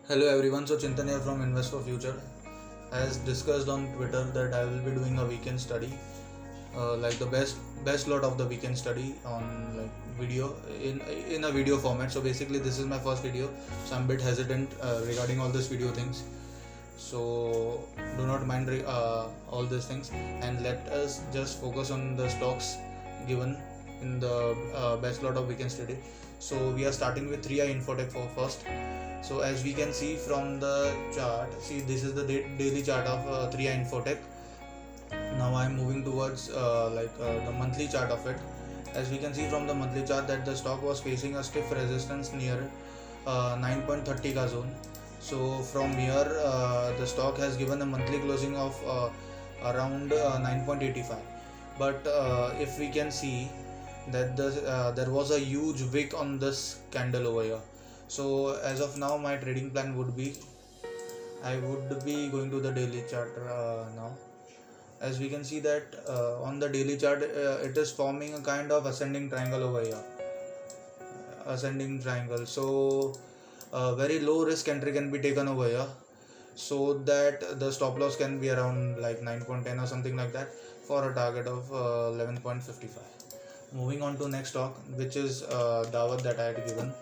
Hello everyone, so Chintan here from Invest for Future. As discussed on Twitter that I will be doing a weekend study, like the best lot of the weekend study on like video in a video format. So basically, this is my first video, so I'm a bit hesitant regarding all these video things. So do not mind all these things, and let us just focus on the stocks given in the best lot of weekend study. So we are starting with 3i Infotech for first. So as we can see from the chart, see this is the daily chart of 3i Infotech. Now I am moving towards the monthly chart of it. As we can see from the monthly chart that the stock was facing a stiff resistance near 9.30 ka zone. So from here the stock has given a monthly closing of around 9.85. But if we can see that there was a huge wick on this candle over here. So as of now my trading plan would be I would be going to the daily chart now. As we can see that on the daily chart it is forming a kind of ascending triangle over here, ascending triangle. So very low risk entry can be taken over here, so that the stop loss can be around like 9.10 or something like that for a target of 11.55. Moving on to next stock, which is Dawat that I had given.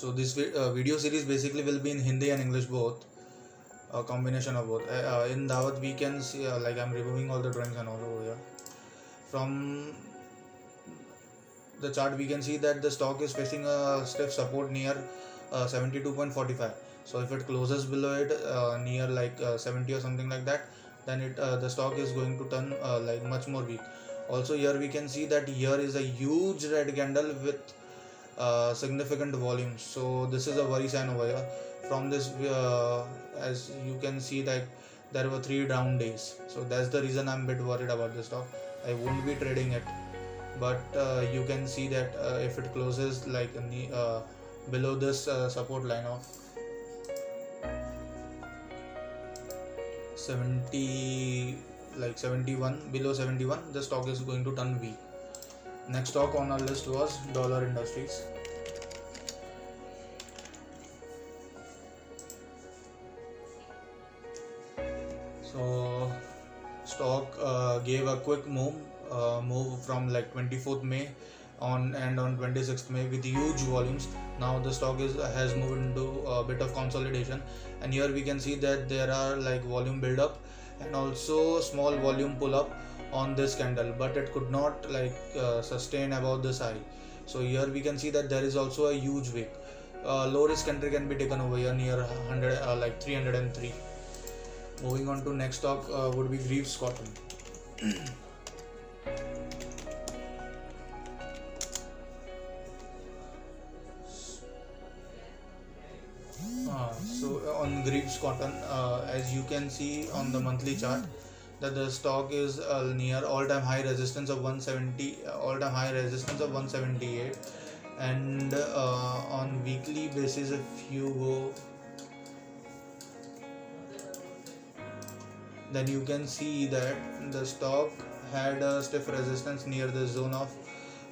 So this video series basically will be in Hindi and English both, a combination of both. In Dawat we can see like I'm removing all the drawings and all over here. From the chart we can see that the stock is facing a stiff support near 72.45. So if it closes below it near like 70 or something like that, then it the stock is going to turn like much more weak. Also here we can see that here is a huge red candle with significant volume. So this is a worry sign over here. From this as you can see that there were 3 down days, so that's the reason I'm a bit worried about this stock. I won't be trading it, but you can see that if it closes like below this support line of 70, like 71, below 71, the stock is going to turn weak. Next stock on our list was Dollar Industries. So stock gave a quick move from like 24th May on, and on 26th May with huge volumes. Now the stock has moved into a bit of consolidation, and here we can see that there are like volume build up and also small volume pull up on this candle, but it could not like sustain above this high. So here we can see that there is also a huge wick. Low risk entry can be taken over here near 100 like 303. Moving on to next stock would be Greaves Cotton. So on Greaves Cotton, as you can see on the monthly chart, that the stock is near all-time high resistance of 170, all-time high resistance of 178, and on weekly basis, if you go, then you can see that the stock had a stiff resistance near the zone of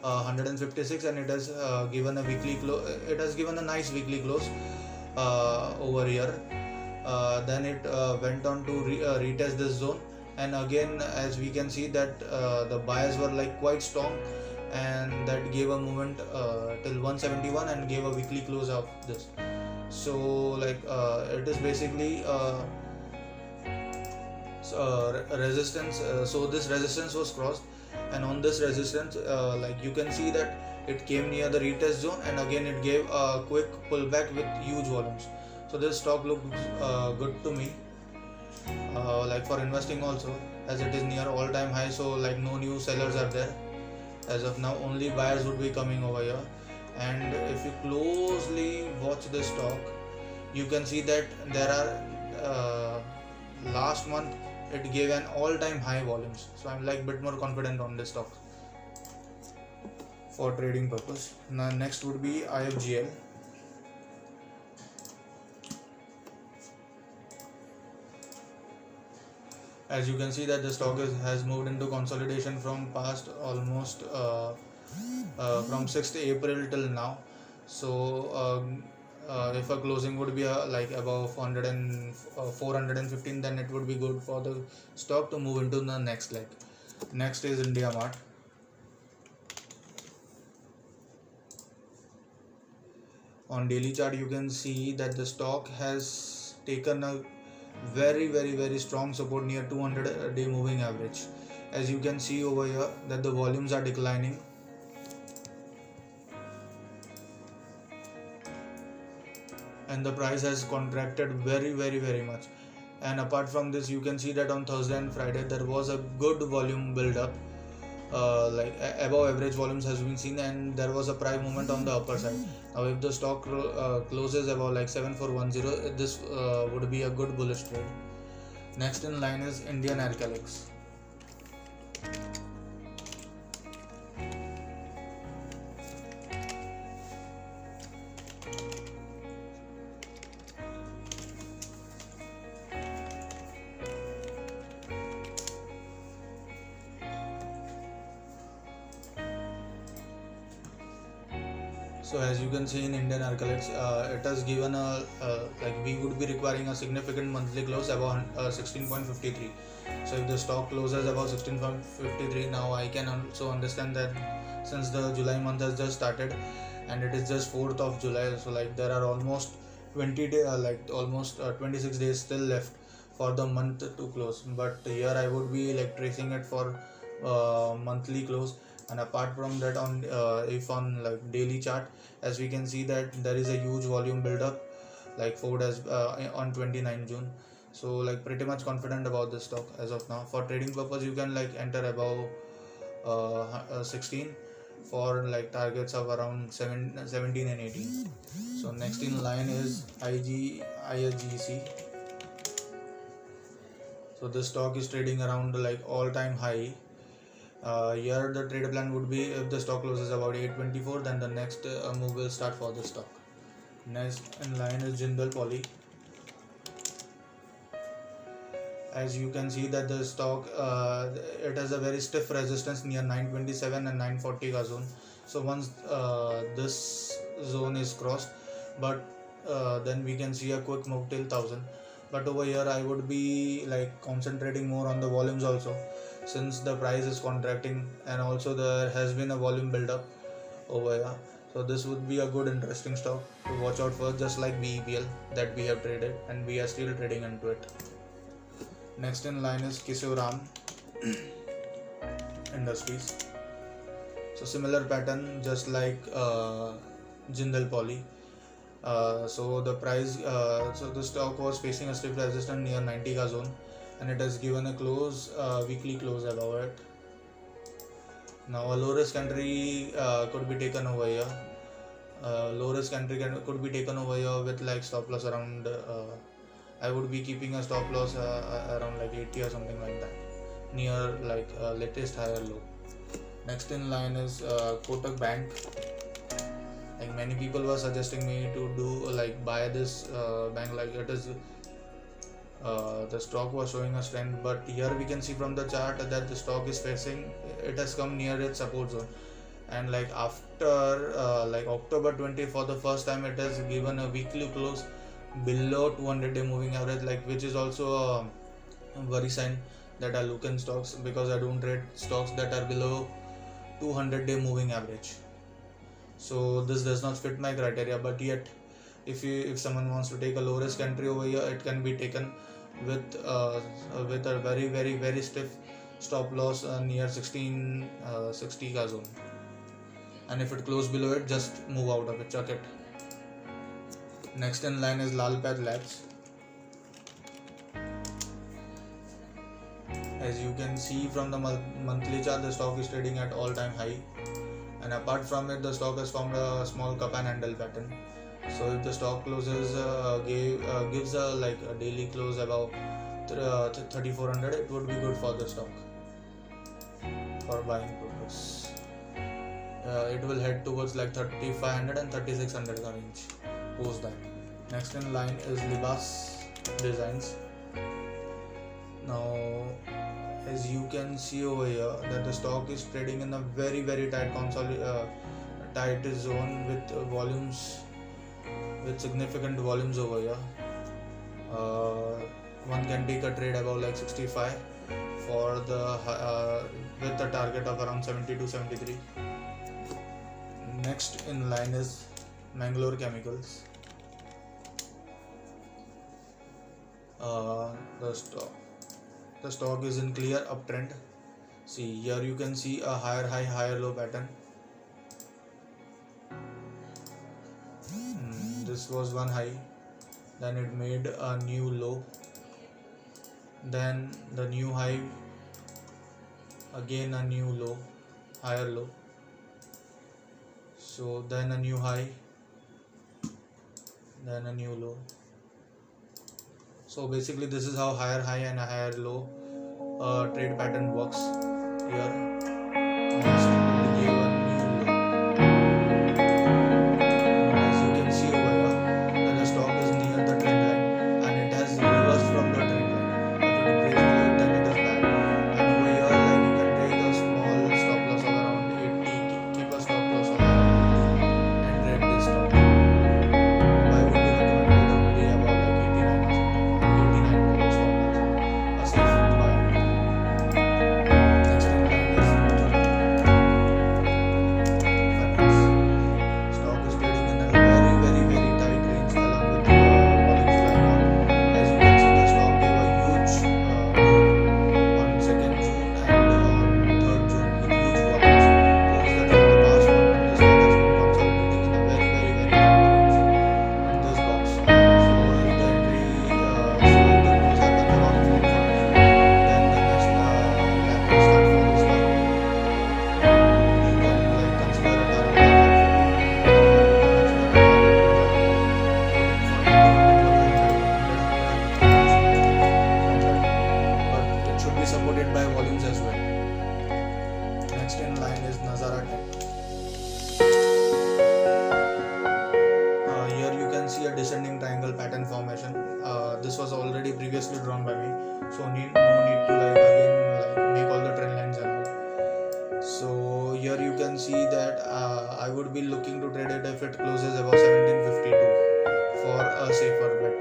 156, and it has given a weekly close. It has given a nice weekly close over here. Then it went on to retest this zone, and again as we can see that the buyers were like quite strong, and that gave a movement till 171 and gave a weekly close of this. So like it is basically resistance. So this resistance was crossed, and on this resistance like you can see that it came near the retest zone, and again it gave a quick pullback with huge volumes. So this stock looks good to me, like for investing also, as it is near all-time high. So like no new sellers are there as of now, only buyers would be coming over here. And if you closely watch this stock, you can see that there are last month it gave an all-time high volumes. So I'm like bit more confident on this stock for trading purpose. Now next would be IFGL. As you can see that the stock has moved into consolidation from past almost from 6th April till now. So if a closing would be like above 400 and 415, then it would be good for the stock to move into the next leg. Next is India Mart. On daily chart you can see that the stock has taken a very strong support near 200 day moving average. As you can see over here that the volumes are declining, and the price has contracted very much. And apart from this, you can see that on Thursday and Friday there was a good volume build up, like above average volumes has been seen, and there was a price movement on the upper side. Now if the stock closes above like 7410, this would be a good bullish trade. Next in line is Indian Alkalics. So as you can see in Indian Alkalics, it has given a like we would be requiring a significant monthly close above 16.53. So if the stock closes above 16.53, now I can also understand that since the July month has just started and it is just 4th of July, so like there are almost 20 day like almost 26 days still left for the month to close. But here I would be like tracing it for monthly close. And apart from that, on if on like daily chart, as we can see that there is a huge volume build up like Ford has on 29 June. So like pretty much confident about this stock as of now. For trading purpose you can like enter above 16 for like targets of around 17 and 18. So next in line is IGC. So this stock is trading around like all time high. Here the trade plan would be if the stock closes about 824, then the next move will start for the stock. Next in line is Jindal Poly. As you can see that the stock it has a very stiff resistance near 927 and 940 ka zone. So once this zone is crossed, but then we can see a quick move till 1000. But over here I would be like concentrating more on the volumes also, since the price is contracting and also there has been a volume build up over here. So this would be a good interesting stock to watch out for, just like BEPL that we have traded and we are still trading into it. Next in line is Kesoram Industries. So similar pattern just like Jindal Poly. So the price, so the stock was facing a stiff resistance near 90 ka zone, and it has given a close, weekly close above it. Now a low risk entry could be taken over here. Low risk entry could be taken over here with like stop loss around. I would be keeping a stop loss around like 80 or something like that, near like latest higher low. Next in line is Kotak Bank. Like many people were suggesting me to do like buy this bank, like it is the stock was showing a strength, but here we can see from the chart that the stock is facing, it has come near its support zone, and like after like October 20 for the first time it has given a weekly close below 200 day moving average, like which is also a worry sign that I look in stocks, because I don't trade stocks that are below 200 day moving average. So this does not fit my criteria, but yet if someone wants to take a low risk entry over here, it can be taken with a very stiff stop loss near 1660 ka zone, and if it closes below it, just move out of it, chuck it. Next in line is Lalpath Labs. As you can see from the monthly chart, the stock is trading at all time high, and apart from it the stock has formed a small cup and handle pattern. So if the stock closes gives a like a daily close above 3400, it would be good for the stock for buying purpose. It will head towards like 3500 and 3600 range post that. Next in line is Libas Designs. Now as you can see over here that the stock is trading in a very tight tight zone with volumes, with significant volumes over here. One can take a trade about like 65 for the with a target of around 70 to 73. Next in line is Mangalore Chemicals. The stock is in clear uptrend. See here, you can see a higher high, higher low pattern. This was one high, then it made a new low, then the new high, again a new low, higher low, so then a new high, then a new low. So basically this is how higher high and a higher low trade pattern works here. Next we give a new low. As you can see over here, that the stock is near the trend line and it has reversed from the trend line. If it breaks below it, then it is bad. And over here, like, you can take a small stop loss of around 80, keep a stop loss of around 80 and trade this stock. I would be recommended to be about like 89 or something. 89 stop loss, a safe buy. Next in line is finance. Stock is trading in a very tight range along with the volumes flying out. As you can see, the stock gave a huge move on 2nd June and on 3rd June with huge volumes. Proves that in the past 1 month, the stock has been consolidating in a very tight range in this box. So if the entry, so if the close happens around 440, then the next lap will start for the stock. You can like consider a target of like 14, but it should be supported by volumes as well. Next in line is Nazara Tech. Here you can see a descending triangle pattern formation. This was already previously drawn by me, so no need to like again like make all the trend lines and all. So here you can see that I would be looking to trade it if it closes above 1752 for a safer bet.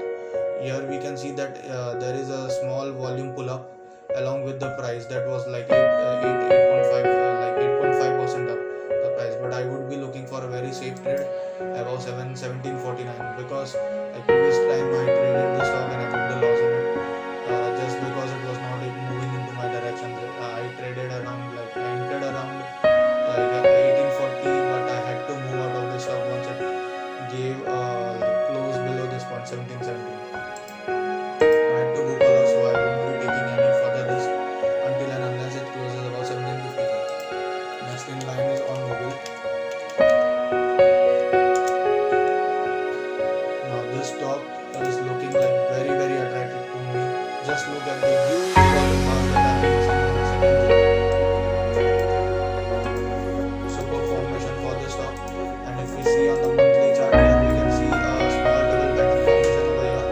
Here we can see that there is a small volume pull up along with the price that was like 8.5 like 8.5% up the price, but I would be looking for a very safe trade above 1749 because like previous time I traded the stock and I took the loss in it just because it was not even moving into my direction. I traded around like I entered around like 1840, but I had to move out of the stock once it gave like close below this point 1770. I had to book a loss, so I won't be taking any further risk until and unless it closes about 1755. Next in line is Automobile. Now this stock is looking like very attractive to me. Just look at the huge volume bars that are being seen on the second row. Super formation for this stock. And if we see on the monthly chart here, we can see a small double pattern formation over here.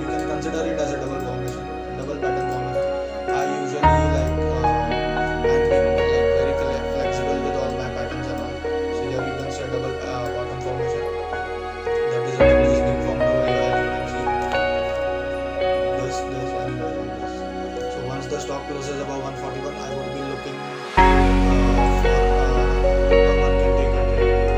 You can consider it as a double pattern formation. I usually like I'm being like very flexible with all my patterns and all. So here you can see a double bottom formation. That is a double is being formed over here. You can see this and this. So once the stock closes above 141, I would be looking for one can take a trade.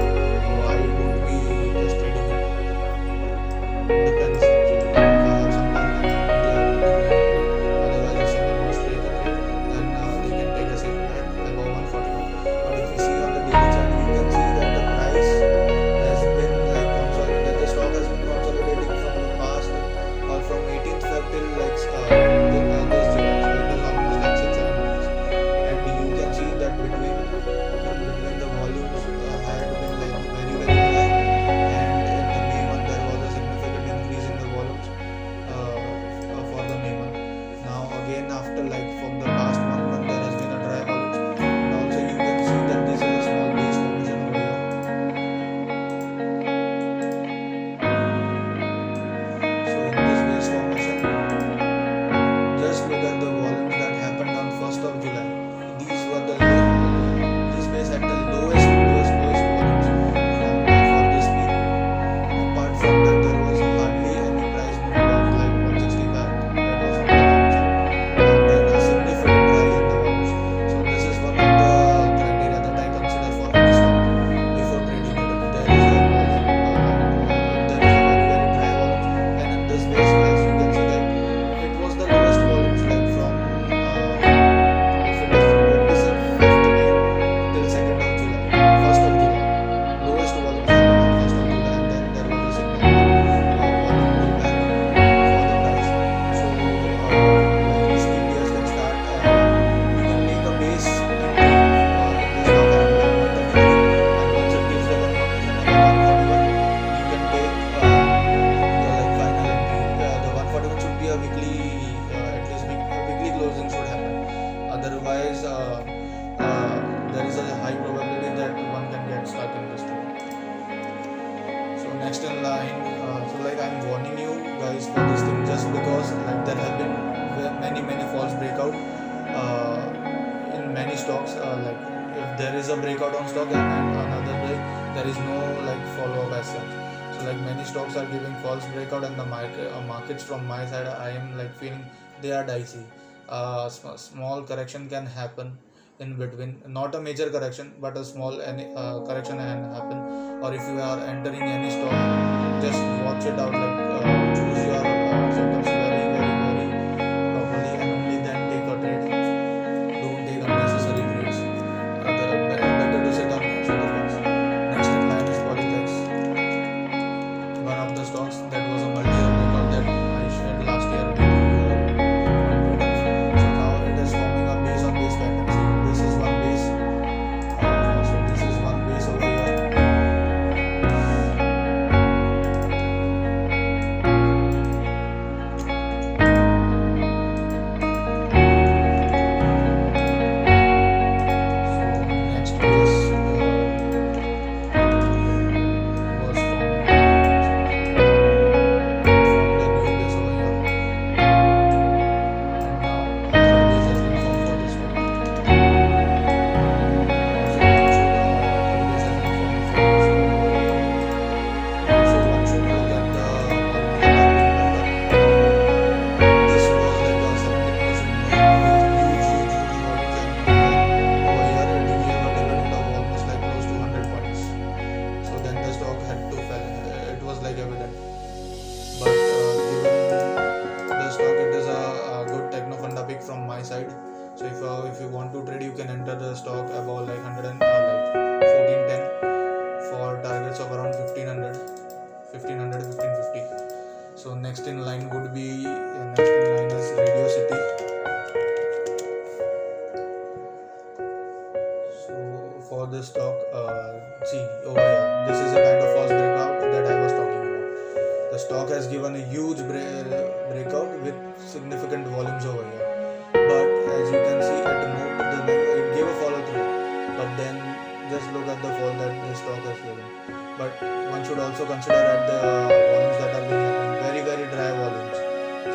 next in line, so like I'm warning you guys for this thing just because like there have been many false breakout in many stocks. Like if there is a breakout on stock and another day there is no like follow up as such. So like many stocks are giving false breakout, and the markets from my side I am like feeling they are dicey. Small correction can happen in between, not a major correction but a small correction can happen. Or if you are entering any stock, just watch it out, like choose your setups very properly, and only then take a trade. Don't take unnecessary trades. Better to sit on shorter ones. Next in line is Polyplex, one of the stocks that was a multi-year breakout that I shared last year with you on Twitter. So now it is forming a base on base pattern. See, this is one base. So this is one base over here. So next base was formed the new base over here, and now another base has been formed for this one. So one should third base has been formed for this one. So one should look at the volumes that are being built up. This was like a 70% move with huge volumes, and over here it gave a dividend of almost like close to 100 points. So then the stock had to fall. It was like evident. But given the stock, it is a good techno funda pick from my side. So if you want to trade, you can enter the stock about like 100 and like 1410 for targets of around 1550. So next in line would be next in line is Radio City. So for this stock, see over here, this is a kind of false breakout that I was talking about. The stock has given a huge breakout with significant volumes over here, but as you can see, it gave a follow through. But then just look at the fall that the stock has given. But one should also consider at the volumes that are being happening, very dry volumes,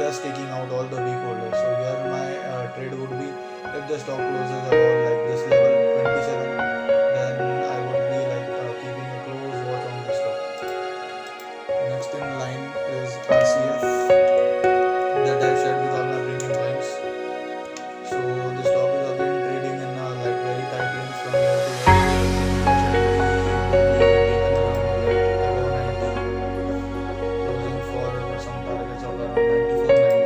just taking out all the weak holders. So here my trade would be, if the stock closes about like this level 27, then I would be like keeping a close watch on the stock. Next in line is RCF that I've shared with all my premium clients. So the stock is again trading in a like very tight range from here to here. Closing for some targets of around 94, 98.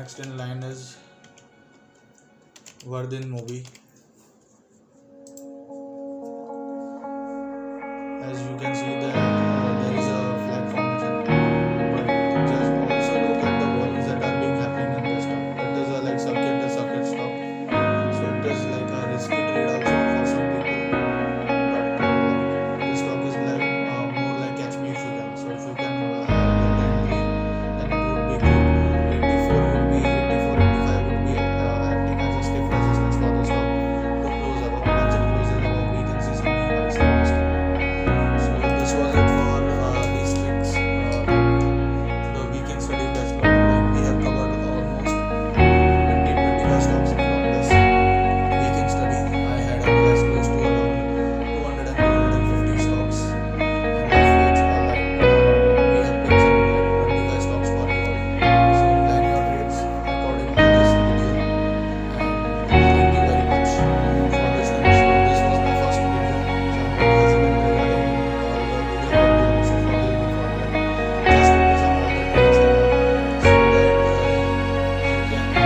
next in line is Vardin Movie. As you can see that there is a flag formation, but just also look at the volumes that are being happening in the stock. It is a like circuit to circuit stock, so it is like a risky trade also for some people. But this stock is like more like catch me if you can. So if you can get entry, then it would be good. 84 would be 84, 85 would be acting as a stiff resistance for the stock to close above. Once it closes above, we can see some new highs in the stock. So this was it for these tricks. The weekend study dashboard. Like we have covered almost 20-25 stocks from this weekend study. I had analyzed close to around 200 and 250 stocks, and of which we have picked some like 25 stocks for you all. So plan your trades according to this video. And thank you very much for listening. So this was my first video. So I'm quite hesitant regarding the video quality, so forgive me for that. Just because of all the tricks and all, so that you can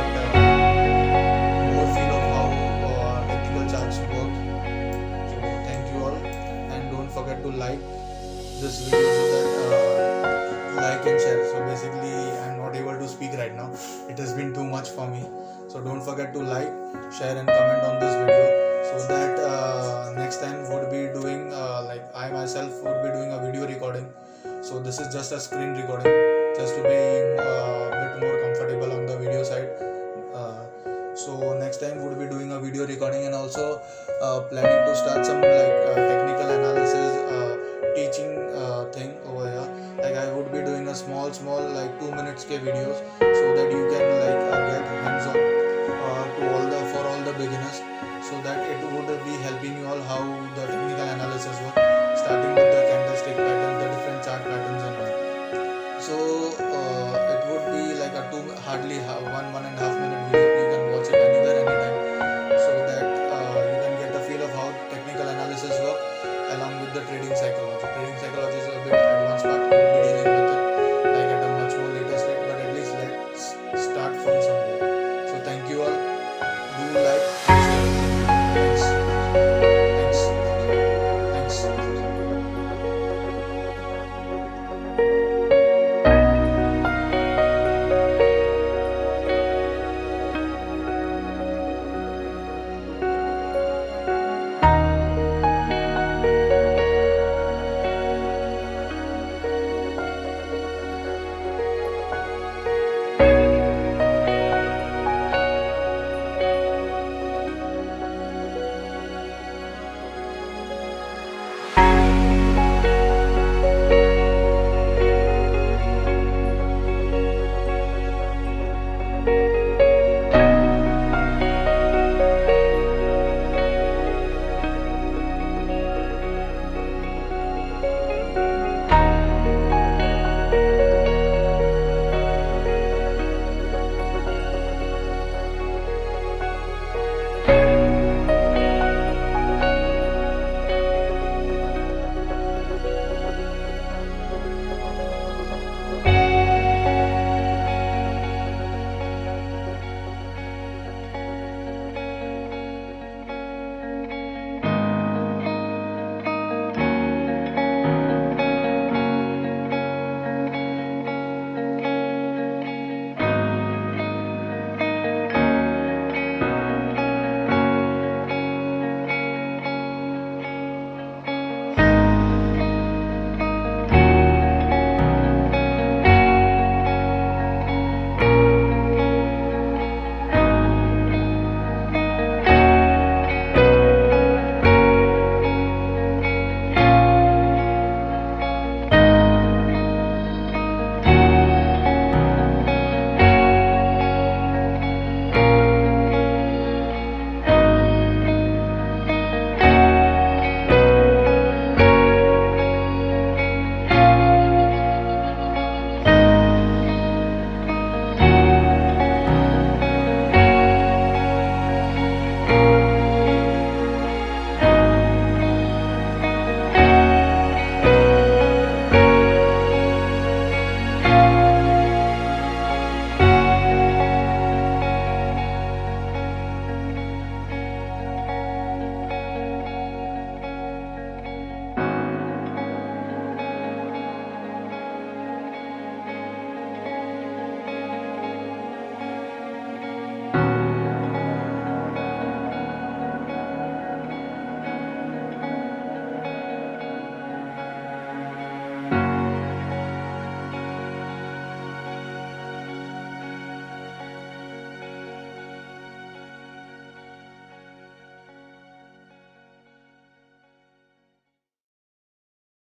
get more feel of how technical charts work. So thank you all, and don't forget to like this video so that like and share. So basically I'm not able to speak right now, it has been too much for me. So don't forget to like, share and comment on this video, so that next time would be doing like I myself would be doing a video recording. So this is just a screen recording, just to be a bit more comfortable on the video side. So next time would be doing a video recording, and also planning to start some like technical analysis teaching thing over here. Like I would be doing a small like 2 minutes ke videos, so that you can like get hands on for all the beginners, so that it would be helping you all how the technical analysis work, starting with the